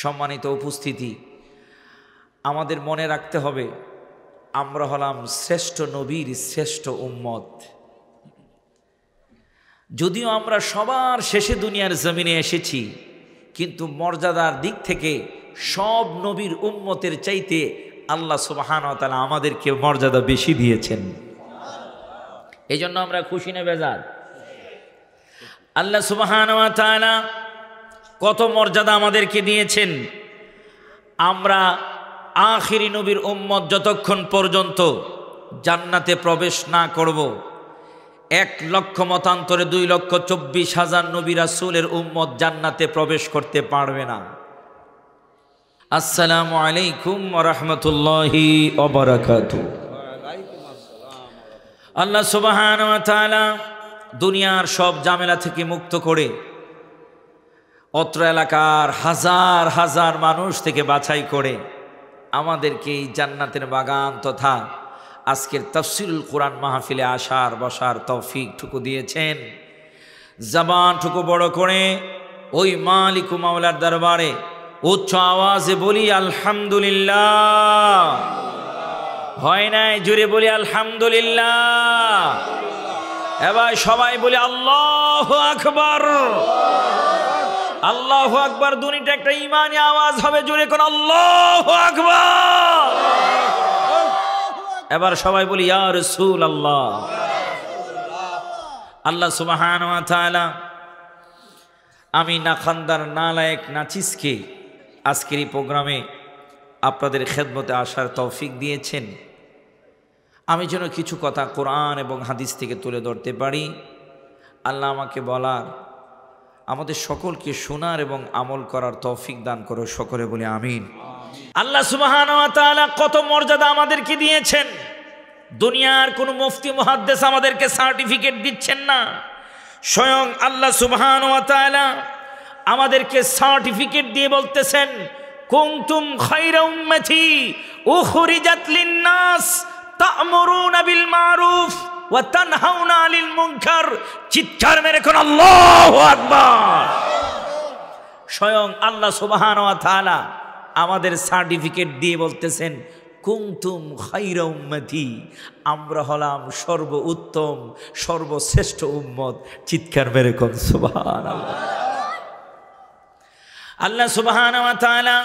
সম্মানিত উপস্থিতি, আমাদের মনে রাখতে হবে আমরা হলাম শ্রেষ্ঠ নবীর শ্রেষ্ঠ উম্মত। যদিও আমরা সবার শেষে দুনিয়ার জমিনে এসেছি, কিন্তু মর্যাদার দিক থেকে সব নবীর উম্মতের চাইতে আল্লাহ সুবহানাহু ওয়া তাআলা আমাদেরকে মর্যাদা বেশি দিয়েছেন। এই জন্য আমরা খুশি না বেজার? আল্লাহ সুবহানাহু ওয়া তাআলা কত মর্যাদা আমাদেরকে দিয়েছেন। আমরা আখিরি নবীর উম্মত যতক্ষণ পর্যন্ত জান্নাতে প্রবেশ না করব, 1,00,000 মতান্তরে 2,24,000 নবী রাসূলের উম্মত জান্নাতে প্রবেশ করতে পারবে না। আসসালামু আলাইকুম ওয়া রাহমাতুল্লাহি ওয়া বারাকাতুহু। আল্লাহ সুবহানাহু ওয়া তাআলা দুনিয়ার সব ঝামেলা থেকে মুক্ত করে অত্র এলাকার হাজার হাজার মানুষ থেকে বাছাই করে আমাদেরকে এই জান্নাতের বাগান তথা আজকের তাফসীরুল কোরআন মাহফিলে আসার বসার তৌফিকটুকু দিয়েছেন। জবানটুকু বড় করে ওই মালিক ও মাওলার দরবারে উচ্চ আওয়াজে বলি আলহামদুলিল্লাহ। হয় নাই? জোরে বলি আলহামদুলিল্লাহ। এবার সবাই বলি আল্লাহু আকবার। আল্লাহু আকবার দুনিটা একটা ঈমানি আওয়াজ হবে। জোরে কোন আল্লাহু আকবার। এবার সবাই বলি ইয়া রাসূলুল্লাহ। আল্লাহ সুবহানাহু ওয়া তাআলা আমি নাখান্দার নালায়েক নাচিসকে আজকের এই প্রোগ্রামে আপনাদের খেদমতে আসার তৌফিক দিয়েছেন। আমি যেন কিছু কথা কোরআন এবং হাদিস থেকে তুলে ধরতে পারি। আল্লাহ আমাকে বলার, আমাদের সকলকে শোনার এবং আমল করার তৌফিক দান করো। সকলে বলি আমিন। আল্লাহ সুবহানাহু ওয়া তাআলা কত মর্যাদা আমাদেরকে দিয়েছেন। দুনিয়ার কোনো মুফতি মুহাদ্দিস আমাদেরকে সার্টিফিকেট দিচ্ছেন না, স্বয়ং আল্লাহ সুবহানাহু ওয়া তাআলা আমাদেরকে সার্টিফিকেট দিয়ে বলতেছেন কুনতুম খায়রা উম্মতি উখরিজাত লিন-নাস তা'মুরুনা বিল মারুফ ওয়া তানহাউনা আনিল মুনকার। চিৎকার মেরে কোন আল্লাহু আকবার। স্বয়ং আল্লাহ সুবহানাহু ওয়া তাআলা আমাদের সার্টিফিকেট দিয়ে বলতেছেন কুনতুম খায়রা উম্মতি, আমরা হলাম সর্ব উত্তম সর্বশ্রেষ্ঠ উম্মত। চিৎকার মেরে কোন সুবহানাল্লাহ। আল্লাহ সুবহানাহু ওয়া তাআলা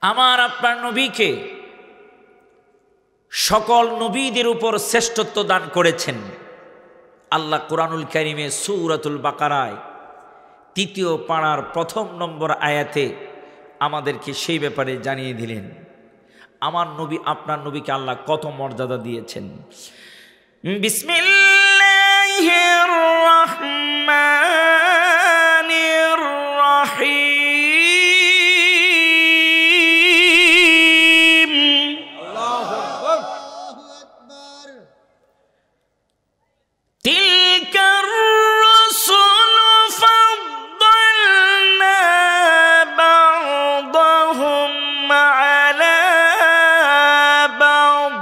আমার আপনার নবীকে সকল নবীদের উপর শ্রেষ্ঠত্ব দান করেছেন। আল্লাহ কুরআনুল কারীমে সূরাতুল বাকারায় 3য় পারার 1ম নম্বর আয়াতে আমাদেরকে সেই ব্যাপারে জানিয়ে দিলেন আমার নবী আপনার নবীকে আল্লাহ কত মর্যাদা দিয়েছেন। বিসমিল্লাহির রাহমানির রাহিম। আল্লাহু আকবার। তিলকার রাসূল ফাদ্দালনা বা'দাহুম আলা বা'দ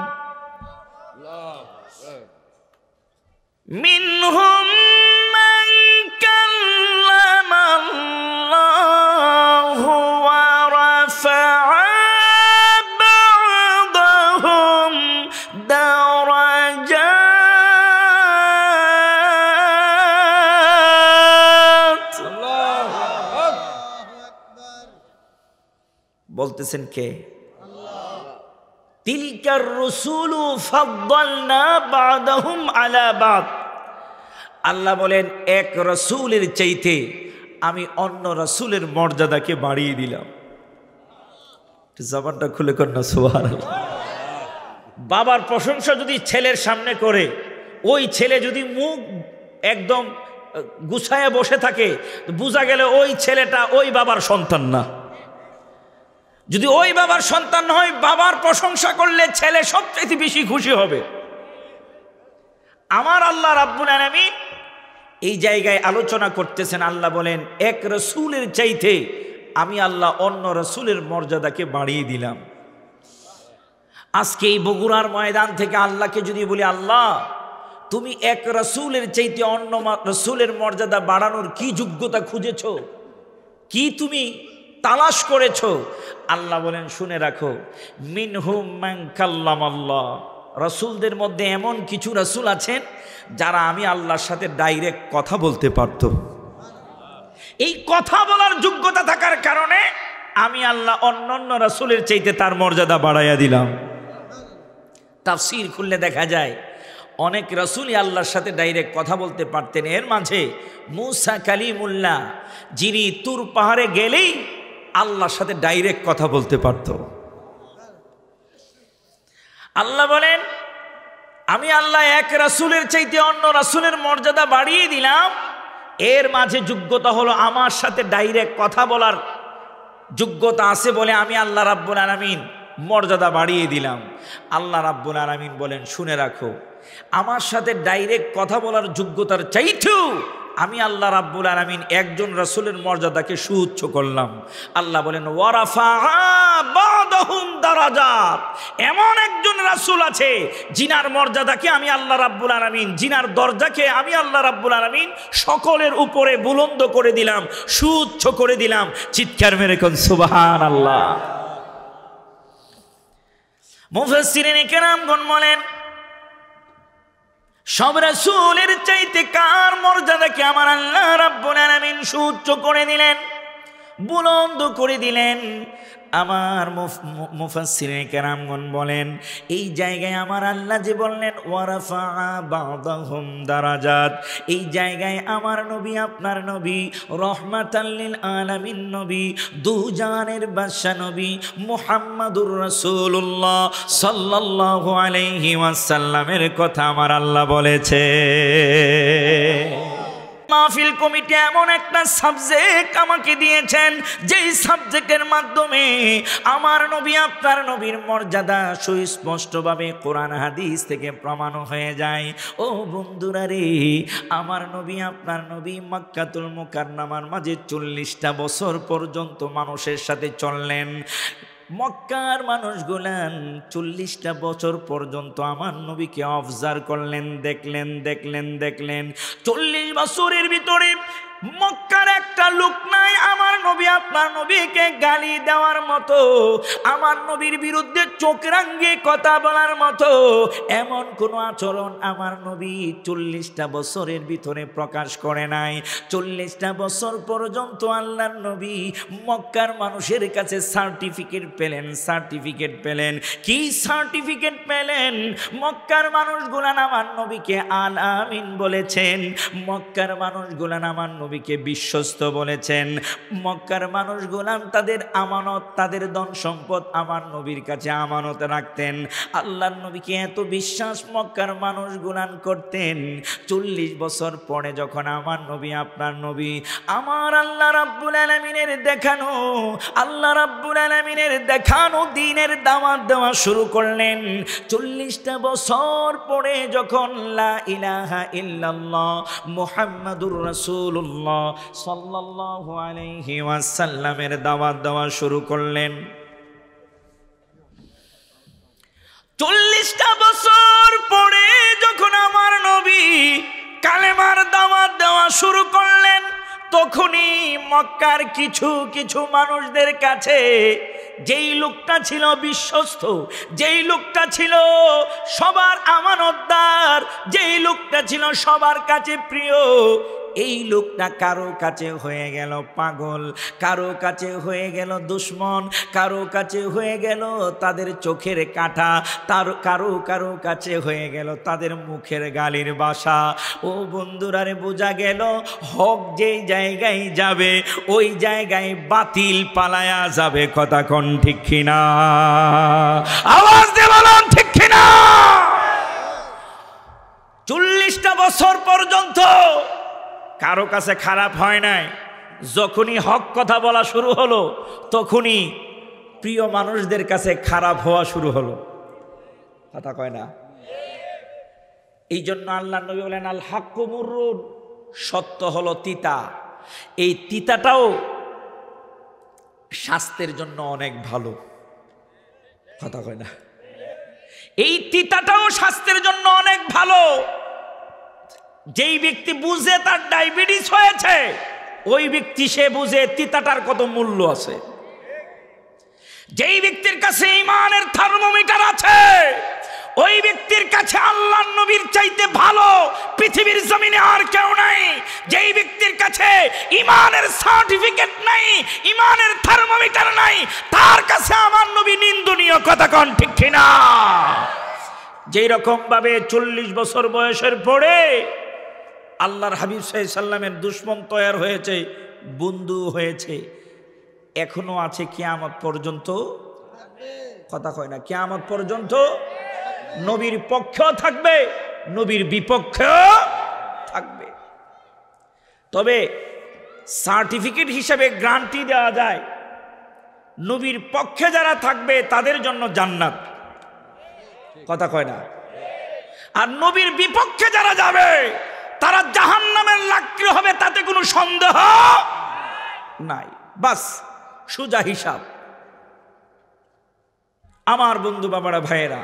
মিনহুম মান কাল্লামা আল্লাহু ওয়া রাফা'a বা'দাহুম দারাজাত। বলতেছেন কে? তিলকার রাসূলু ফাদ্দালনা বা'দাহুম আলা বা'দ। আল্লাহ বলেন এক রাসূলের চাইতে আমি অন্য রাসূলের মর্যাদাকে বাড়িয়ে দিলাম। জবানটা খুলে কর না সুবহানাল্লাহ। বাবার প্রশংসা যদি ছেলের সামনে করে, ওই ছেলে যদি মুখ একদম গুছায় বসে থাকে, বোঝা গেল ওই ছেলেটা ওই বাবার সন্তান না। যদি ওই বাবার সন্তান হয়, বাবার প্রশংসা করলে ছেলে সবচেয়ে বেশি খুশি হবে। আমার আল্লাহ রাব্বুল আলামিন এই জায়গায় আলোচনা করতেছেন। আল্লাহ বলেন এক রাসূলের চাইতে আমি আল্লাহ অন্য রাসূলের মর্যাদাকে বাড়িয়ে দিলাম। আজকে এই বগুড়ার ময়দান থেকে আল্লাহকে যদি বলি আল্লাহ তুমি এক রাসূলের চাইতে অন্য রাসূলের মর্যাদা বাড়ানোর কি যোগ্যতা খুঁজেছ, কি তুমি তালাশ করেছ? আল্লাহ বলেন শুনে রাখো, মিনহুম মান কাল্লামাল্লাহ, রাসূলদের মধ্যে এমন কিছু রাসূল আছেন যারা আমি আল্লাহর সাথে ডাইরেক্ট কথা বলতে পারত। এই কথা বলার যোগ্যতা থাকার কারণে আমি আল্লাহ অন্যান্য রাসূলের চাইতে তার মর্যাদা বাড়াইয়া দিলাম। তাফসীর খুললে দেখা যায় অনেক রাসূলই আল্লাহর সাথে ডাইরেক্ট কথা বলতে পারতেন। এর মাঝে মূসা কালিমুল্লাহ, যিনি তুর পাহাড়ে গেলেই আল্লাহর সাথে ডাইরেক্ট কথা বলতে পারত। আল্লাহ বলেন আমি আল্লাহ এক রাসূলের চাইতে অন্য রাসূলের মর্যাদা বাড়িয়ে দিলাম। এর মাঝে যোগ্যতা হলো আমার সাথে ডাইরেক্ট কথা বলার যোগ্যতা আছে বলে আমি আল্লাহ রাব্বুল আলামিন মর্যাদা বাড়িয়ে দিলাম। আল্লাহ রাব্বুল আলামিন বলেন শুনে রাখো, আমার সাথে ডাইরেক্ট কথা বলার যোগ্যতার চাইতেও আমি আল্লাহ রাব্বুল আলামিন একজন রাসূলের মর্যাদাকে সুউচ্চ করলাম। আল্লাহ বলেন ওয়ারাফাআ বা'দাহুম দারাজাত, এমন একজন রাসূল আছে জিনার মর্যাদাকে আমি আল্লাহ রাব্বুল আলামিন, জিনার দরজাকে আমি আল্লাহ রাব্বুল আলামিন সকলের উপরে বুলন্দ করে দিলাম, সুউচ্চ করে দিলাম। চিৎকার মেরে কোন সুবহানাল্লাহ। মুফাসসিরিনে কেরামগণ বলেন সব রাসূলের চাইতে কার মর্যাদাকে আমার আল্লাহ রাব্বুল আলামিন সুউচ্চ করে দিলেন, বুলন্দ করে দিলেন। আমার মুফাসসিরিনে কেরামগণ বলেন এই জায়গায় আমার আল্লাহ যে বললেন ওয়ারাফাআ বা'দাহুম দারাজাত, এই জায়গায় আমার নবী, আপনার নবী, রহমাতাল লিল আলামিন নবী, দুজানের বাদশা নবী মুহাম্মাদুর রাসূলুল্লাহ সাল্লাল্লাহু আলাইহি ওয়াসাল্লামের কথা আমার আল্লাহ বলেছে। মাহফিল কমিটি এমন একটা সাবজেক্ট আমাকে দিয়েছেন, যেই সাবজেক্টের মাধ্যমে আমার নবী, আপনার নবীর মর্যাদা সুস্পষ্টভাবে কোরআন হাদিস থেকে প্রমাণ হয়ে যায়। ও বন্ধুরা রে, আমার নবী, আপনার নবী মক্কাতুল মুকাররমার মাঝে 40টা বছর পর্যন্ত মানুষের সাথে চললেন। মক্কার মানুষগুলান 40টা বছর পর্যন্ত আমার নবীকে অবজার্ভ করলেন, দেখলেন। 40 বছরের ভিতরে মক্কার একটা লোক নাই আমার নবী, আপনার নবীকে গালি দেওয়ার মতো, আমার নবীর বিরুদ্ধে চোখ রাঙিয়ে কথা বলার মতো এমন কোনো আচরণ আমার নবী 40টা বছরের ভিতরে প্রকাশ করে নাই। 40টা বছর পর্যন্ত আল্লাহর নবী মক্কার মানুষের কাছে সার্টিফিকেট পেলেন। কি সার্টিফিকেট পেলেন? মক্কার মানুষগুলান আমার নবীকে আল আমিন বলেছেন, মক্কার মানুষগুলান আমার নবীকে বিশ্বস্ত বলেছেন, মক্কার মানুষগুলান তাদের আমানত, তাদের ধন সম্পদ আমার নবীর কাছে আমানত রাখতেন। আল্লাহর নবীকে এত বিশ্বাস মক্কার মানুষগুলান করতেন। 40 বছর পরে যখন আমার নবী, আপনার নবী, আমার আল্লাহ রাব্বুল আলামিনের দেখানো দ্বীনের দাওয়াত দেওয়া শুরু করলেন। 40টা বছর পরে যখন লা ইলাহা ইল্লাল্লাহ মুহাম্মাদুর রাসূলুল্লাহ সাল্লাল্লাহু আলাইহি ওয়াসাল্লামের দাওয়াত দেওয়া শুরু করলেন। 40টা বছর পরে যখন আমার নবী কালেমার দাওয়াত দেওয়া শুরু করলেন, তখনই মক্কার কিছু মানুষদের কাছে যেই লোকটা ছিল বিশ্বস্ত, যেই লোকটা ছিল সবার আমানতদার, যেই লোকটা ছিল সবার কাছে প্রিয়, এই লোকটা কারো কাছে হয়ে গেল পাগল, কারো কাছে হয়ে গেল দুশ্মন, কারো কাছে হয়ে গেল তাদের চোখের কাঁটা, কারো কাছে হয়ে গেল তাদের মুখের গালির বাসা। ও বন্ধুরারে, বোঝা গেল হক যেই জায়গায় যাবে ওই জায়গায় বাতিল পালায়া যাবে। কথা কোন ঠিক কিনা? আওয়াজ দিয়ে বলুন ঠিক কিনা? 40টা বছর পর্যন্ত কারো কাছে খারাপ হয় নাই। যখনই হক কথা বলা শুরু হলো তখনই প্রিয় মানুষদের কাছে খারাপ হওয়া শুরু হলো। কথা কয় না? এই জন্য আল্লাহ নবী বলেন আল হাক্কু মুররুন, সত্য হলো তিতা। এই তিতাটাও স্বাস্থ্যের জন্য অনেক ভালো। কথা কয় না? এই তিতাটাও স্বাস্থ্যের জন্য অনেক ভালো। যেই ব্যক্তি বুঝে তার ডায়াবেটিস হয়েছে, ওই ব্যক্তি সে বুঝে তিতাটার কত মূল্য আছে। যেই ব্যক্তির কাছে ঈমানের থার্মোমিটার আছে, ওই ব্যক্তির কাছে আল্লাহর নবীর চাইতে ভালো পৃথিবীর জমিনে আর কেউ নাই। যেই ব্যক্তির কাছে ঈমানের সার্টিফিকেট নাই, ঈমানের থার্মোমিটার নাই, তার কাছে আমার নবী নিন্দনীয়। কথা কোন ঠিক কিনা? যেই রকম ভাবে 40 বছর বয়সের পরে আল্লাহর হাবিব সাল্লাল্লাহু আলাইহি সাল্লামের দুশমন তৈরি হয়েছে, বন্ধু হয়েছে, এখনো আছে কিয়ামত পর্যন্ত। কথা কয় না, কিয়ামত পর্যন্ত নবীর পক্ষেও থাকবে, নবীর বিপক্ষেও থাকবে। তবে সার্টিফিকেট হিসেবে গ্যারান্টি দেওয়া যায়, নবীর পক্ষে যারা থাকবে তাদের জন্য জান্নাত। কথা কয় না। আর নবীর বিপক্ষে যারা যাবে তারা জাহান্নামের লাকড়ি হবে, তাতে কোনো সন্দেহ নাই। বাস সোজা হিসাব। আমার বন্ধু বাবারা, ভাইয়েরা,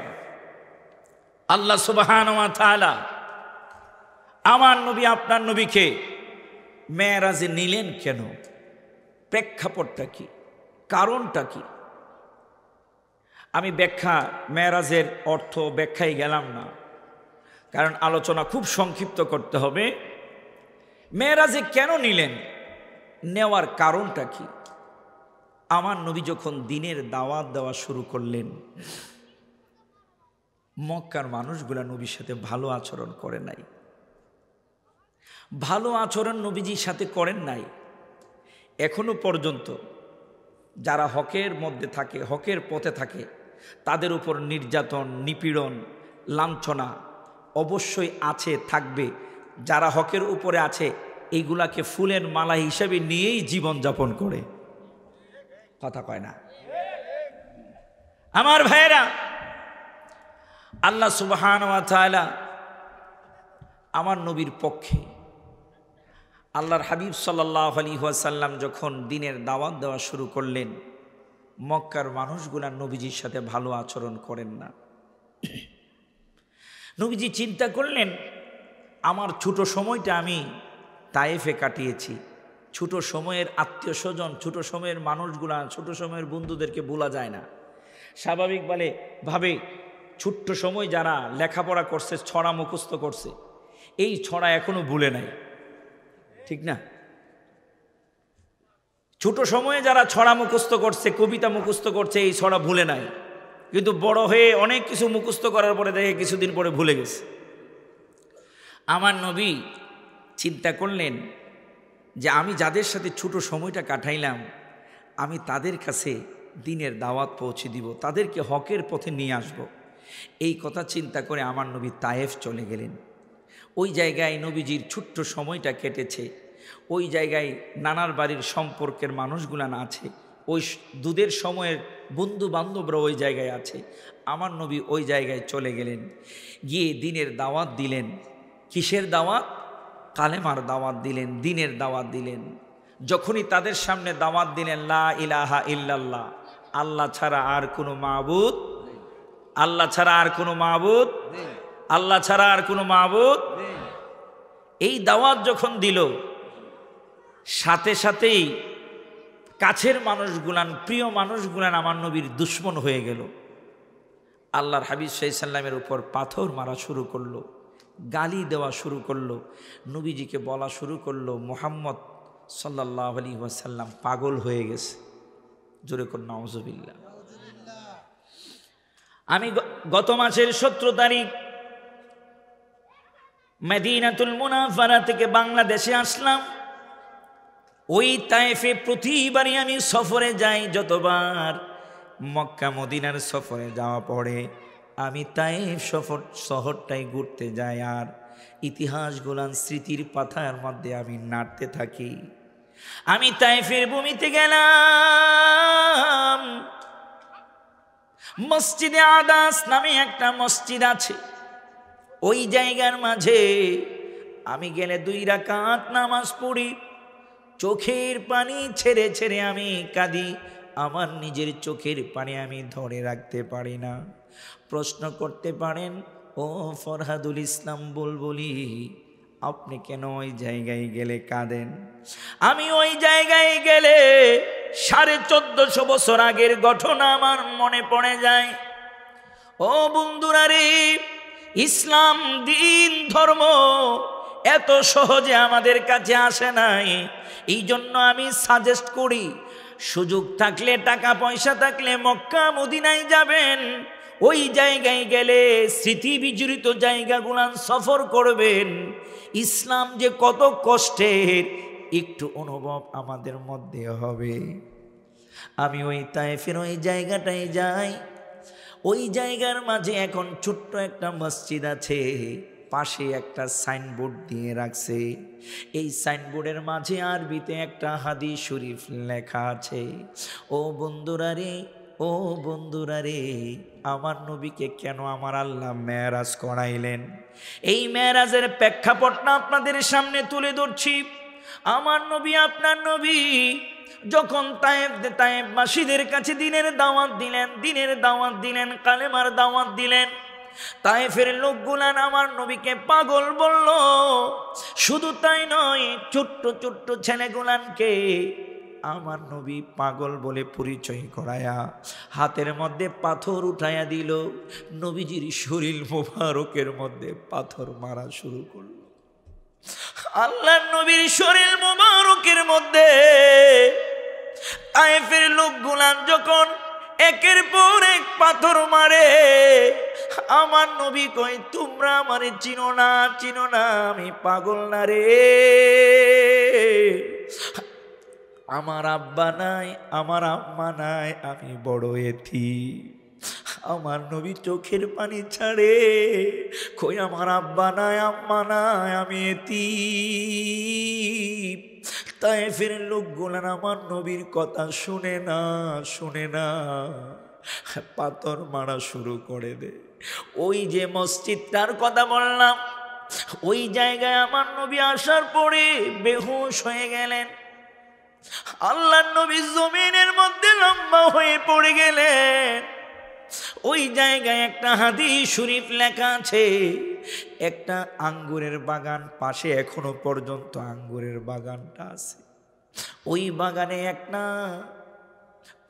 আল্লাহ সুবহানাহু ওয়া তাআলা আমার নবী আপনার নবীকে মেরাজে নিলেন কেন? প্রেক্ষাপটটা কি? কারণটা কি? আমি মেরাজের অর্থ ব্যাখ্যায় গেলাম না, কারণ আলোচনা খুব সংক্ষিপ্ত করতে হবে। মেরাজে কেন নিলেন, নেওয়ার কারণটা কি? আমার নবী যখন দ্বীনের দাওয়াত দেওয়া শুরু করলেন, মক্কার মানুষগুলা নবীর সাথে ভালো আচরণ করে নাই। ভালো আচরণ নবীজির সাথে করেন নাই। এখনো পর্যন্ত যারা হকের মধ্যে থাকে, হকের পথে থাকে, তাদের উপর নির্যাতন, নিপীড়ন, লাঞ্ছনা অবশ্যই আছে, থাকবে। যারা হকের উপরে আছে এইগুলাকে ফুলের মালা হিসেবে নিয়েই জীবন যাপন করে। কথা কয় না। আমার ভাইয়েরা, আল্লাহ সুবহানাহু ওয়া তাআলা আমার নবীর পক্ষে, আল্লাহর হাবিব সাল্লাল্লাহু আলাইহি ওয়াসাল্লাম যখন দ্বীনের দাওয়াত দেওয়া শুরু করলেন, মক্কার মানুষগুলা নবীজির সাথে ভালো আচরণ করেন না। নবীজি চিন্তা করলেন, আমার ছোট সময়টা আমি তায়েফে কাটিয়েছি, ছোট সময়ের আত্মীয় স্বজন, ছোট সময়ের মানুষগুলা, ছোট সময়ের বন্ধুদেরকে ভোলা যায় না। স্বাভাবিকভাবে ছোট্ট সময় যারা লেখাপড়া করছে, ছড়া মুখস্থ করছে, এই ছড়া এখনো ভুলে নাই, ঠিক না? ছোট সময়ে যারা ছড়া মুখস্থ করছে, কবিতা মুখস্থ করছে, এই ছড়া ভুলে নাই। কিন্তু বড় হয়ে অনেক কিছু মুখস্থ করার পরে দেখে কিছুদিন পরে ভুলে গেছে। আমার নবী চিন্তা করলেন যে আমি যাদের সাথে ছোট সময়টা কাটাইলাম, আমি তাদের কাছে দ্বীনের দাওয়াত পৌঁছে দিব, তাদেরকে হকের পথে নিয়ে আসব। এই কথা চিন্তা করে আমার নবী তায়েফ চলে গেলেন। ওই জায়গায় নবীজির ছোট্ট সময়টা কেটেছে। ওই জায়গায় নানার বাড়ির সম্পর্কের মানুষগুলান আছে, ওই দুধের সময়ের বন্ধু বান্ধবরা ওই জায়গায় আছে। আমার নবী ওই জায়গায় চলে গেলেন, গিয়ে দ্বীনের দাওয়াত দিলেন। কিসের দাওয়াত? কালেমার দাওয়াত দিলেন, দ্বীনের দাওয়াত দিলেন। যখনই তাদের সামনে দাওয়াত দিলেন, লা ইলাহা ইল্লাল্লাহ, আল্লাহ ছাড়া আর কোনো মাবুদ, আল্লাহ ছাড়া আর কোনো মাবুদ, আল্লাহ ছাড়া আর কোনো মাবুদ, এই দাওয়াত যখন দিল, সাথে সাথেই কাছের মানুষগুলান, প্রিয় মানুষগুলান আমার নবীর দুশ্মন হয়ে গেল। আল্লাহর হাবিব সাল্লাল্লাহু আলাইহি সাল্লামের উপর পাথর মারা শুরু করলো, গালি দেওয়া শুরু করলো, নবীজিকে বলা শুরু করলো মুহাম্মদ সাল্লাল্লাহু আলাইহি ওয়াসাল্লাম পাগল হয়ে গেছে। জোরে কর নাউজুবিল্লাহ। আমি গত মাসের 17 তারিখ মদিনাতুল মুনাফারা থেকে বাংলাদেশে আসলাম। ওই তায়েফে প্রতিবারই আমি সফরে যাই, যতবার মক্কা মদিনার সফরে যাওয়া পড়ে আমি তায়েফ শহরটাই ঘুরতে যাই, আর ইতিহাসগুলান স্মৃতির পাতার মধ্যে আমি নাড়তে থাকি। আমি তায়েফের ভূমিতে গেলাম, মসজিদে আদাস নামে একটা মসজিদ আছে, ওই জায়গার মাঝে আমি গেলে 2 রাকাত নামাজ পড়ি। চোখের পানি ছেড়ে ছেড়ে আমি কাঁদি, আমার নিজের চোখের পানি আমি ধরে রাখতে পারি না। প্রশ্ন করতে পারেন, ও ফরহাদুল ইসলাম বুলবুলি, আপনি কেন ওই জায়গায় গেলে কাঁদেন? আমি ওই জায়গায় গেলে 1450 বছর আগের ঘটনা আমার মনে পড়ে যায়। ও বন্ধুরা রে, ইসলাম দিন ধর্ম এত সহজে আমাদের কাছে আসে নাই। এই জন্য আমি সাজেস্ট করি, সুযোগ থাকলে, টাকা পয়সা থাকলে মক্কা মদিনায় যাবেন। ওই জায়গায় গেলে স্মৃতি বিজড়িত জায়গাগুলান সফর করবেন। ইসলাম যে কত কষ্টের একটু অনুভব আমাদের মধ্যে হবে। আমি ওই তায়েফের ওই জায়গাটায় যাই। ওই জায়গার মাঝে এখন ছোট্ট একটা মসজিদ আছে, পাশে একটা সাইনবোর্ড দিয়ে রাখছে। এই সাইনবোর্ডের মাঝে আরবিতে একটা হাদিস শরীফ লেখা আছে। ও বন্ধুরা রে, ও বন্ধুরা রে, আমার নবীকে কেন আমার আল্লাহ মেরাজ করাইলেন? এই মেরাজের প্রেক্ষাপটটা আপনাদের সামনে তুলে ধরছি। আমার নবী, আপনার নবী যখন তায়েফবাসীদের কাছে দিনের দাওয়াত দিলেন, কালেমার দাওয়াত দিলেন, তায়েফের লোকগুলান আমার নবীকে পাগল বলল। শুধু তাই নয়, ছোট্ট ছোট্ট ছেলেগুলানকে আমার নবী পাগল বলে পরিচয় করায়া হাতের মধ্যে পাথর উঠাইয়া দিল। নবীজির শরীর মোবারকের মধ্যে পাথর মারা শুরু করল। আল্লাহর নবীর শরীর মোবারকের মধ্যে তায়েফের লোকগুলান যখন একের পর এক পাথর মারে, আমার নবী কয়, তোমরা আমারে চিনো না, আমি পাগল না রে। আমার আব্বা নাই, আমার আম্মা নাই, আমি বড় এতিম। আমার নবী চোখের পানি ছাড়ে, কই আমার আব্বা নাই, আম্মা নাই, আমি এতিম। তায়েফের লোকগুলান আমার নবীর কথা শুনে না, পাথর মারা শুরু করে দে। ওই যে মসজিদটার কথা বললাম, ওই জায়গায় আমার নবী আসার পরে বেহুশ হয়ে গেলেন। আল্লাহর নবী জমিনের মধ্যে লম্বা হয়ে পড়ে গেলেন। ওই জায়গায় একটা হাদিস শরীফ লেখা আছে, একটা আঙ্গুরের বাগান পাশে এখনো পর্যন্ত আঙ্গুরের বাগানটা আছে। ওই বাগানে একটা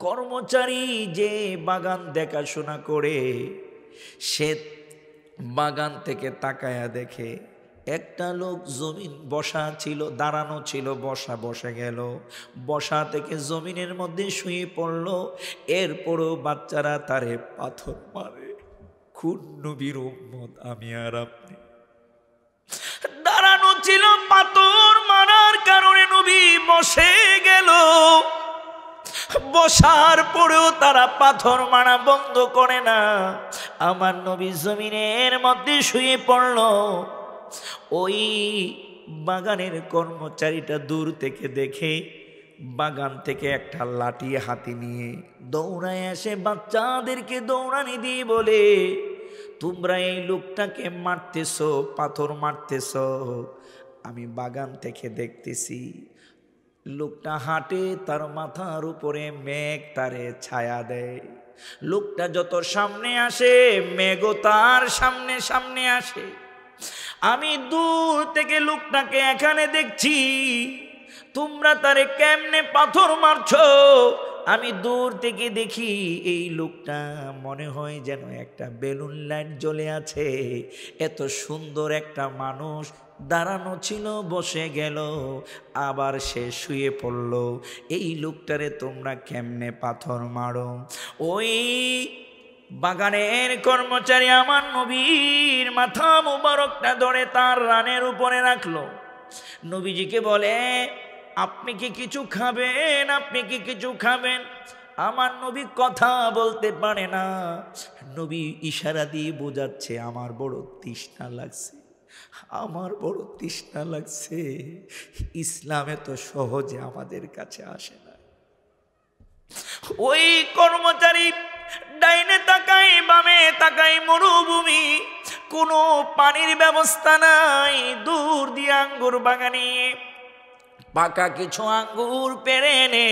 কর্মচারী যে বাগান দেখাশোনা করে, সে বাগান থেকে তাকায়া দেখে একটা লোক জমিন বসা ছিল, দাঁড়ানো ছিল, বসে গেল, বসা থেকে জমিনের মধ্যে শুয়ে পড়ল। এরপরও বাচ্চারা তারে পাথর মারে। খুন নবীর উম্মত আমি আর আপনি। দাঁড়ানো ছিল, পাথর মারার কারণে নবী বসে গেল। বসার পরেও তারা পাথর মারা বন্ধ করে না। আমার নবী জমিনের মধ্যে শুয়ে পড়ল। ওই বাগানের কর্মচারীটা দূর থেকে দেখে বাগান থেকে একটা লাঠি হাতে নিয়ে দৌড়ায় আসে, বাচ্চাদেরকে দৌড়ানি দিয়ে বলে, তোমরা এই লোকটাকে মারতেছ, পাথর মারতেছ, আমি বাগান থেকে দেখতেছি। লোকটা হাঁটে, তার মাথার উপরে মেঘ তারে ছায়া দেয়। লোকটা যত সামনে আসে, মেঘও তার সামনে সামনে আসে। আমি দূর থেকে লোকটাকে এখানে দেখছি, তোমরা তারে কেমনে পাথর মারছো? আমি দূর থেকে দেখি এই লোকটা মনে হয় যেন একটা বেলুন লাইট জ্বলে আছে। এত সুন্দর একটা মানুষ দাঁড়ানো ছিল, বসে গেল, আবার সে শুয়ে পড়ল। এই লোকটারে তোমরা কেমনে পাথর মারো? ওই বাগানের কর্মচারী আমার নবীর মাথা মুবারকটা ধরে তার রানের উপরে রাখলো। নবীজিকে বলে, আপনি কি কিছু খাবেন? আপনি কি কিছু খাবেন? আমার নবী কথা বলতে পারে না। নবী ইশারা দিয়ে বোঝাচ্ছে, আমার বড় তৃষ্ণা লাগছে, আমার বড় তৃষ্ণা লাগছে। ইসলামে তো সহজে আমাদের কাছে আসে না। ওই কর্মচারী ডাইনে তাকাই, বামে তাকাই, মরুভূমি, কোনো পানির ব্যবস্থা নাই। দূর দিয়ে আঙ্গুর বাগানে পাকা কিছু আঙ্গুর পেড়ে এনে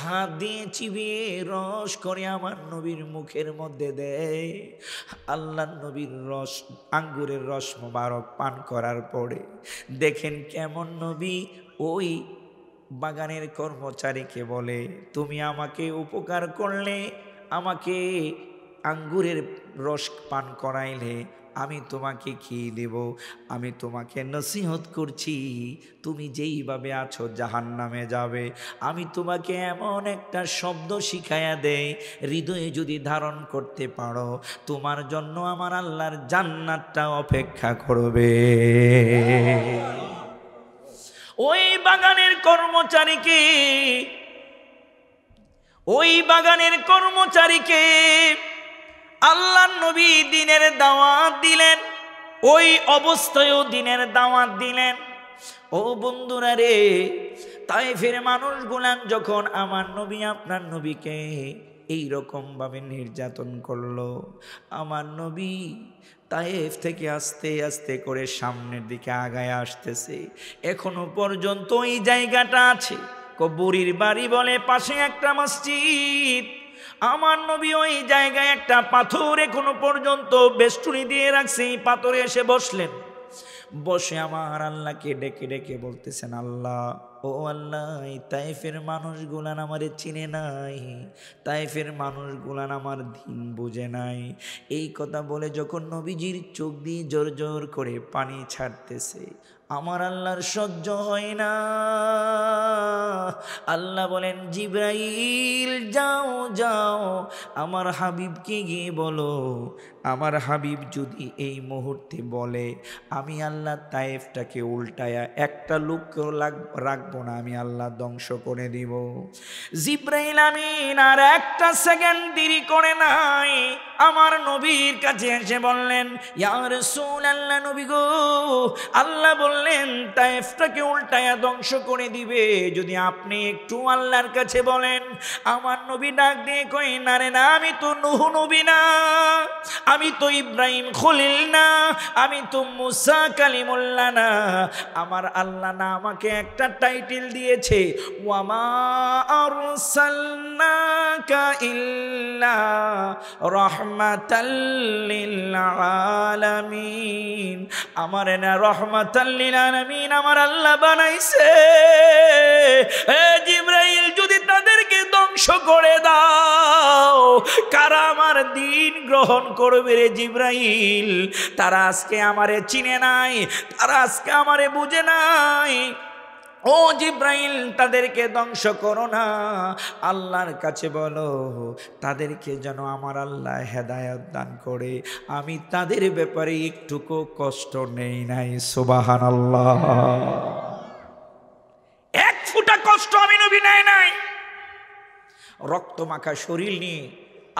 হাত দিয়ে চিবিয়ে রস করে আমার নবীর মুখের মধ্যে দেয়। আল্লাহ নবীর রস, আঙ্গুরের রস মোবারক পান করার পরে দেখেন কেমন নবী ওই বাগানের কর্মচারীকে বলে, তুমি আমাকে উপকার করলে, আমাকে আঙ্গুরের রস পান করাইলে, আমি তোমাকে খেয়ে দেব। আমি তোমাকে নসিহত করছি, তুমি যেইভাবে আছো জাহান্নামে যাবে। আমি তোমাকে এমন একটা শব্দ শিখাইয়া দেই, হৃদয়ে যদি ধারণ করতে পারো, তোমার জন্য আমার আল্লাহর জান্নাতটা অপেক্ষা করবে। ওই বাগানের কর্মচারীকে আল্লাহর নবী দ্বীনের দাওয়াত দিলেন, ওই অবস্থায়ও দ্বীনের দাওয়াত দিলেন। ও বন্ধুরা রে, তায়েফের মানুষগুলান যখন আমার নবী আপনার নবীকে এইরকম ভাবে নির্যাতন করলো, আমার নবী তায়েফ থেকে আস্তে আস্তে করে সামনের দিকে আগায় আসতেছে। এখনো পর্যন্ত এই জায়গাটা আছে, বুড়ির বাড়ি বলে, পাশে একটা মসজিদ। আমার নবী ওই জায়গায় একটা পাথর এখনো পর্যন্ত বেষ্টনী দিয়ে রাখছে, এই পাথরে এসে বসলেন। বসে আমার আল্লাহকে ডেকে ডেকে বলতেছেন, আল্লাহ, ও আল্লাহ, এই তায়েফের মানুষগুলান আমারে চিনে নাই, তায়েফের মানুষগুলান আমার দিন বুঝে নাই। এই কথা বলে যখন নবীজির চোখ দিয়ে জোর জোর করে পানি ছাড়তেছে, আমার আল্লাহর সহ্য হয় না। আল্লাহ বলেন, জিবরাইল যাও যাও, আমার হাবিবকে গিয়ে বলো, আমার হাবিব যদি এই মুহূর্তে বলে আমি আল্লাহ তায়েফটাকে উল্টায়া একটা লোককেও রাখবো না, আমি আল্লাহ ধ্বংস করে দিব। জিবরাইল আমিন আর একটা সেকেন্ড দেরি করে নাই, আমার নবীর কাছে এসে বললেন, ইয়া রাসূলুল্লাহ, নবী গো, আল্লাহ বললেন তায়েফটাকে উল্টায়া ধ্বংস করে দিবে, যদি আপনি একটু আল্লাহর কাছে বলেন। আমার নবী ডাক দিয়ে কই, না রে না, আমি তো নূহ নবী না, আমি তো ইব্রাহিম খলিল না, আমি তো মুসা কালিমুল্লাহ না। আমার আল্লাহ না আমাকে একটা টাইটেল দিয়েছে, ওয়ামা আরসালনাকা ইল্লা রাহমাতাল লিল আলামিন। আমার না রাহমাতাল লিল আলামিন আমার আল্লাহ বানাইছে। এ জিবরাইল, যদি তাদেরকে ধ্বংস করে দাও, কারা আমার দিন গ্রহণ করবে রে জিবরাইল? তারা আজকে আমারে চিনে নাই, তারা আজকে আমারে বুঝে নাই। ও জিবরাইল, তাদেরকে ধ্বংস করো না, আল্লাহর কাছে বলো তাদেরকে যেন আমার আল্লাহ হেদায়েত দান করে। আমি তাদের ব্যাপারে একটুকু কষ্ট নেই নাই। সুবহানাল্লাহ। এক ফুটা কষ্ট আমি নবী নেই নাই। রক্ত মাখা শরীর নিয়ে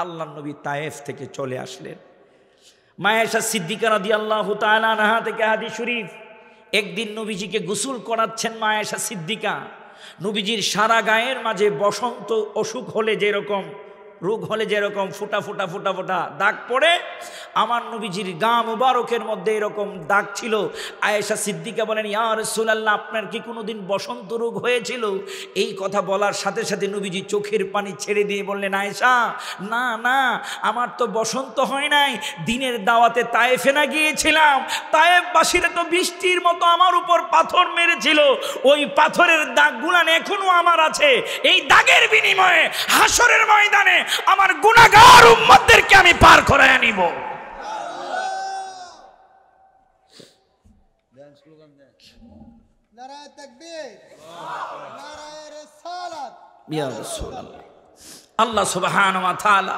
আল্লাহ নবী তায়েফ থেকে চলে আসলেন। মা আয়েশা সিদ্দিকা রাদিয়াল্লাহু তাআলা আনহা থেকে হাদিস শরীফ, একদিন নবীজিকে গোসল করাচ্ছেন মা আয়েশা সিদ্দিকা। নবীজির সারা গায়ের মাঝে বসন্ত অসুখ হলে যেরকম, রোগ হলে যেরকম ফোটা ফোটা ফোটা ফোটা দাগ পড়ে, আমার নবীজির গা মুবারকের মধ্যে এরকম দাগ ছিল। আয়েশা সিদ্দিকা বলেন, ইয়া রাসূলুল্লাহ, আপনার কি কোনোদিন বসন্ত রোগ হয়েছিল? এই কথা বলার সাথে সাথে নবীজি চোখের পানি ছেড়ে দিয়ে বললেন, আয়েশা, না না, আমার তো বসন্ত হয় নাই, দিনের দাওয়াতে তায়েফে না গিয়েছিলাম, তায়েফবাসীরা তো বৃষ্টির মতো আমার উপর পাথর মেরেছিল, ওই পাথরের দাগগুলান এখনো আমার আছে। এই দাগের বিনিময়ে হাসরের ময়দানে আমার গুনাহগার উম্মতদেরকে আমি পার করায় নিব। নারায়ে তাকবীর, নারায়ে রিসালাত, ইয়া রাসূলুল্লাহ। আল্লাহ সুবহানাহু ওয়া তাআলা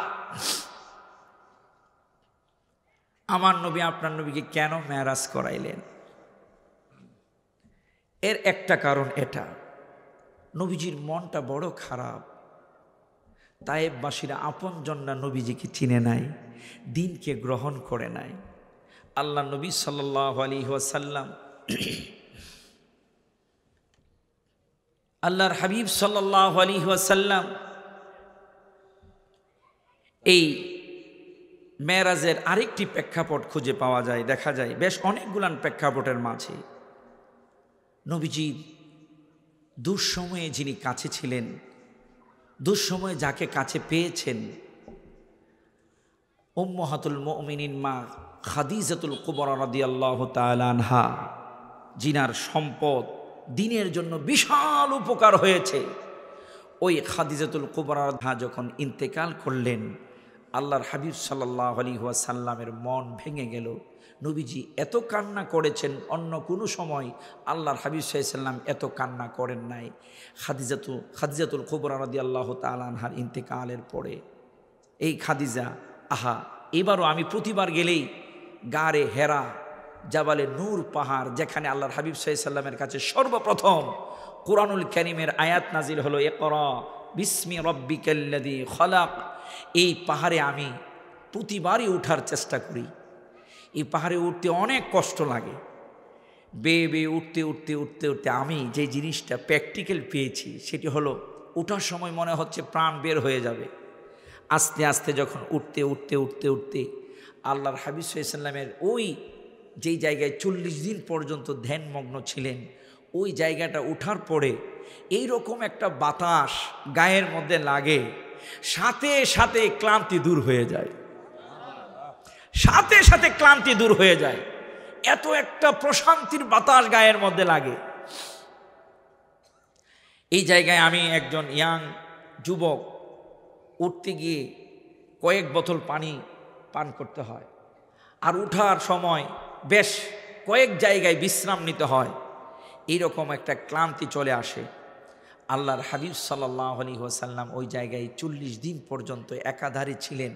আমার নবী আপনার নবীকে কেন মেরাজ করাইলেন? এর একটা কারণ এটা, নবীজির মনটা বড় খারাপ। তায়েফবাসীরা আপনজনরা নবীজিকে চিনে নাই, দিনকে গ্রহণ করে নাই। আল্লাহ নবী সাল্লাল্লাহু আলাইহি ওয়াসাল্লাম, আল্লাহর হাবিব সাল্লাল্লাহু আলাইহি ওয়াসাল্লাম এই মেরাজের আরেকটি প্রেক্ষাপট খুঁজে পাওয়া যায়, দেখা যায় বেশ অনেকগুলান প্রেক্ষাপটের মাঝে। নবীজি দুঃসময়ে যিনি কাছে ছিলেন, দুঃসময়ে যাকে কাছে পেয়েছেন, উম্মাহাতুল মুমিনিন মা খাদিজাতুল কুবরা রাদিয়াল্লাহু তাআলা আনহা, জিনার সম্পদ দ্বীনের জন্য বিশাল উপকার হয়েছে, ওই খাদিজাতুল কুবরা যখন ইন্তেকাল করলেন, আল্লাহর হাবিব সাল্লাল্লাহু আলাইহি ওয়াসাল্লামের মন ভেঙে গেল। নবীজি এত কান্না করেছেন, অন্য কোনো সময় আল্লাহর হাবিব সাল্লাল্লাহু আলাইহি ওয়াসাল্লাম এত কান্না করেন নাই। খাদিজাতুল কুবরা রাদিয়াল্লাহু তাআলা আনহার ইন্তেকালের পরে এই খাদিজা, আহা, এবারও আমি প্রতিবার গেলেই গারে হেরা, জাবালে নূর পাহাড়, যেখানে আল্লাহর হাবিব সাল্লাল্লাহু আলাইহি ওয়াসাল্লামের কাছে সর্বপ্রথম কুরআনুল কারীমের আয়াত নাজিল হলো, ইকরা বিসমি রাব্বিকাল্লাযী খলাক। এই পাহাড়ে আমি প্রতিবারই ওঠার চেষ্টা করি। এই পাহাড়ে উঠতে অনেক কষ্ট লাগে, বেয়ে বেয়ে উঠতে উঠতে উঠতে উঠতে আমি যে জিনিসটা প্র্যাকটিক্যাল পেয়েছি সেটি হলো, ওঠার সময় মনে হচ্ছে প্রাণ বের হয়ে যাবে। আস্তে আস্তে যখন উঠতে উঠতে উঠতে উঠতে আল্লাহর হাবিব সাল্লাল্লাহু আলাইহি ওয়াসাল্লামের ওই যেই জায়গায় 40 দিন পর্যন্ত ধ্যানমগ্ন ছিলেন, ওই জায়গাটা ওঠার পরে এই রকম একটা বাতাস গায়ের মধ্যে লাগে, সাথে সাথে ক্লান্তি দূর হয়ে যায়, সাথে সাথে ক্লান্তি দূর হয়ে যায়। এত একটা প্রশান্তির বাতাস গায়ের মধ্যে লাগে। এই জায়গায় আমি একজন ইয়াং যুবক, উঠতে গিয়ে কয়েক বোতল পানি পান করতে হয়, আর উঠার সময় বেশ কয়েক জায়গায় বিশ্রাম নিতে হয়। এইরকম একটা ক্লান্তি চলে আসে। আল্লাহর হাবিব সাল্লাল্লাহু আলাইহি ওয়াসাল্লাম ওই জায়গায় 40 দিন পর্যন্ত একাধারে ছিলেন।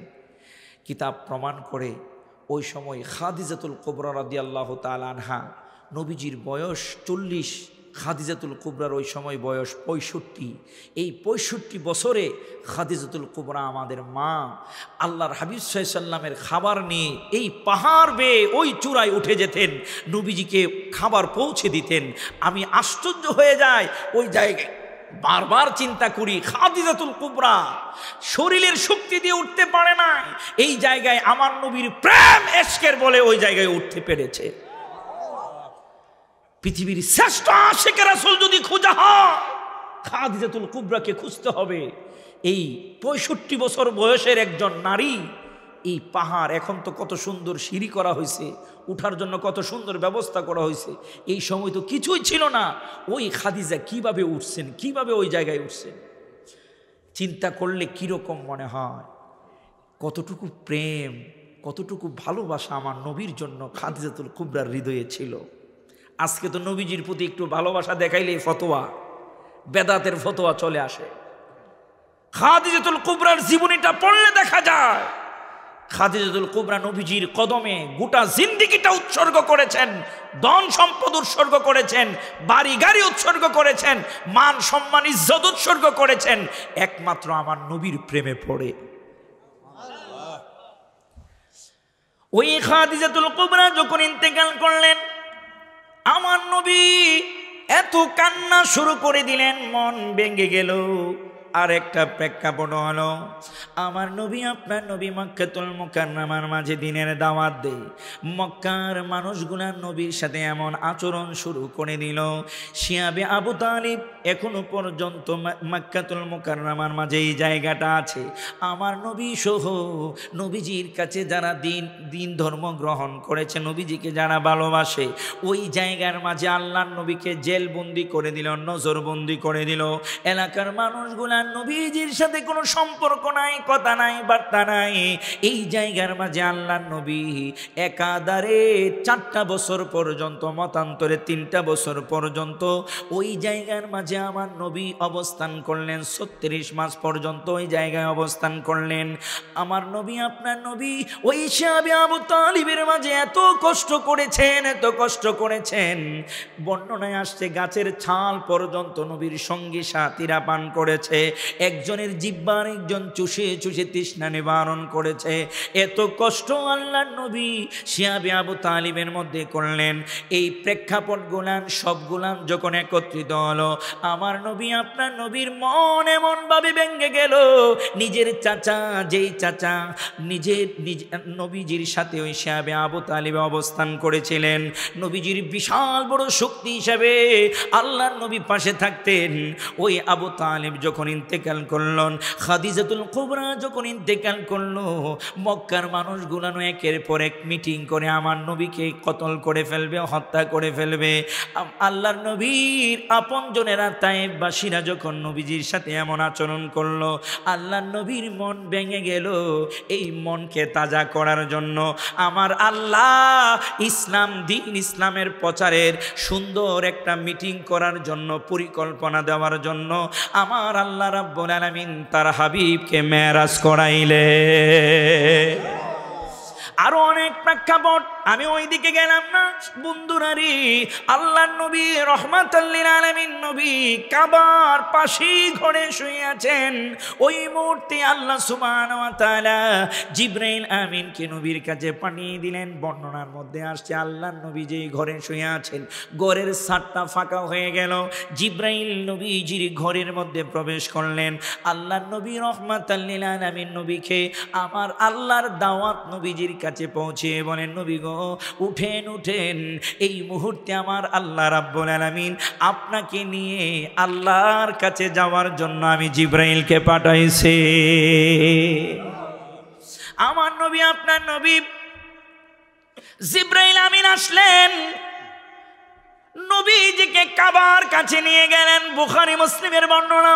কিতাব প্রমাণ করে ওই সময় খাদিজাতুল কুবরা রাদিয়াল্লাহু তাআলা আনহা, নবীজির বয়স 40, খাদিজাতুল কুবরার ওই সময় বয়স 65। এই 65 বছরে খাদিজাতুল কুবরা আমাদের মা আল্লাহর হাবিব সাল্লাল্লাহু আলাইহি ওয়াসাল্লামের খাবার নিয়ে এই পাহাড় বেয়ে ওই চূড়ায় উঠে যেতেন, নবীজিকে খাবার পৌঁছে দিতেন। আমি আশ্চর্য হয়ে যাই, ওই জায়গায় বারবার চিন্তা করি, খাদিজাতুল কুবরা শরীরের শক্তি দিয়ে উঠতে পারে না, এই জায়গায় আমার নবীর প্রেম এশকের বলে ওই জায়গায় উঠতে পেরেছে। পৃথিবীর শ্রেষ্ঠ আশিক রাসূল যদি খোঁজা হয়, খাদিজাতুল কুবরাকে খুঁজতে হবে। এই 65 বছর বয়সের একজন নারী এই পাহাড়, এখন তো কত সুন্দর সিঁড়ি করা হয়েছে, উঠার জন্য কত সুন্দর ব্যবস্থা করা হয়েছে, এই সময় তো কিছুই ছিল না। ওই খাদিজা কিভাবে উঠছেন, কিভাবে ওই জায়গায় উঠছেন, চিন্তা করলে কিরকম মনে হয়। কতটুকু প্রেম, কতটুকু ভালোবাসা আমার নবীর জন্য খাদিজাতুল কুবরার হৃদয়ে ছিল। আজকে তো নবীজির প্রতি একটু ভালোবাসা দেখাইলেই ফতোয়া, বেদাতের ফতোয়া চলে আসে। খাদিজাতুল কুবরার জীবনীটা পড়লে দেখা যায়, খাদিজাতুল কুবরা নবীজির কদমে গোটা জিন্দেগিটা উৎসর্গ করেছেন, ধন সম্পদ উৎসর্গ করেছেন, বাড়ি গাড়ি উৎসর্গ করেছেন, মান সম্মান ইজ্জত উৎসর্গ করেছেন, একমাত্র আমার নবীর প্রেমে পড়ে। ওই খাদিজাতুল কুবরা যখন ইন্তেকাল করলেন, আমার নবী এত কান্না শুরু করে দিলেন, মন ভেঙে গেল। আর একটা প্রেক্ষাপট হলো, আমার নবী, আপনার নবী মক্কাতুল মুকাররমার মাঝে দিনের দাওয়াত দেয়। মক্কার মানুষগুলার নবীর সাথে এমন আচরণ শুরু করে দিল, শিয়াবে আবু তালিব এখনো পর্যন্ত মক্কাতুল মুকাররমার মাঝে এই জায়গাটা আছে। আমার নবী সহ নবীজির কাছে যারা দিন ধর্ম গ্রহণ করেছে, নবীজিকে যারা ভালোবাসে, ওই জায়গার মাঝে আল্লাহর নবীকে জেলবন্দি করে দিল, নজরবন্দি করে দিল। এলাকার মানুষগুলা নবীজির সাথে কোনো সম্পর্ক নাই, কথা নাই, বার্তা নাই। এই জায়গার মাঝে আল্লাহর নবী একাধারে 4টা বছর পর্যন্ত, মতান্তরে 3টা বছর পর্যন্ত ওই জায়গার মাঝে আমার নবী অবস্থান করলেন। 36 মাস পর্যন্ত ওই জায়গায় অবস্থান করলেন। আমার নবী, আপনার নবী ওই সাহাবী আবু তালিবের মাঝে এত কষ্ট করেছেন, এত কষ্ট করেছেন, বর্ণনায় আসছে গাছের ছাল পর্যন্ত নবীর সঙ্গী সাথীরা পান করেছে। একজনের জিহ্বা একজন চুষে চুষে তৃষ্ণা নিবারণ করেছে। এত কষ্ট আল্লাহর নবী শিয়াবে আবু তালিবের মধ্যে করলেন। এই প্রেক্ষাপটগুলান সবগুলান যখন একত্রিত হলো, আমার নবী আপনার নবীর মন এমন ভাবে ভেঙে গেল। নিজের চাচা, যেই চাচা নিজের নবীজির সাথে ওই শিয়াবে আবু তালিব অবস্থান করেছিলেন, নবীজির বিশাল বড় শক্তি হিসাবে আল্লাহর নবী পাশে থাকতেন, ওই আবু তালিব যখন ইন্তেকাল করলেন, খাদিজাতুল কুবরা যখন ইন্তেকাল করলো, মক্কার মানুষগুলানো একের পর এক মিটিং করে আমার নবীকে কতল করে ফেলবে, হত্যা করে ফেলবে। আল্লাহর নবীর আপনজনেরা তায়েববাসীরা যখন নবীজির সাথে এমন আচরণ করলো, আল্লাহর নবীর মন ভেঙে গেল। এই মনকে তাজা করার জন্য আমার আল্লাহ ইসলাম দিন ইসলামের প্রচারের সুন্দর একটা মিটিং করার জন্য, পরিকল্পনা দেওয়ার জন্য আমার আল্লাহ রাব্বুল আলামিন তার হাবিবকে মেরাজ করাইলে। আরো অনেক প্রেক্ষাপট, আমি ওই দিকে গেলাম না বন্ধুরারি। আল্লাহর নবী রহমাতুল লিল আলামিন নবী কাবার পাশে ঘরে শুয়ে আছেন। ওই মুহূর্তে আল্লাহ সুবহানাহু ওয়া তাআলা জিবরাইল আমিনকে নবীর কাছে পাঠিয়ে দিলেন। বর্ণনার মধ্যে আসছে আল্লাহর নবী যেই ঘরে শুয়ে আছেন, ঘরের ছাদটা ফাঁকা হয়ে গেল। জিবরাইল নবীজির ঘরের মধ্যে প্রবেশ করলেন। আল্লাহর নবী রহমাতুল লিল আলামিন নবীকে আমার আল্লাহর দাওয়াত নবীজির কাছে পৌঁছে বলেন, নবী গো উঠেন উঠেন, এই মুহূর্তে আমার আল্লাহ রাব্বুল আলামিন আপনাকে নিয়ে আল্লাহর কাছে যাওয়ার জন্য আমি জিবরাইলকে পাঠাইছি। আমার নবী আপনার নবী জিবরাইল আমিন আসলেন, নবীজিকে কাবার কাছে নিয়ে গেলেন। বুখারী মুসলিমের বর্ণনা।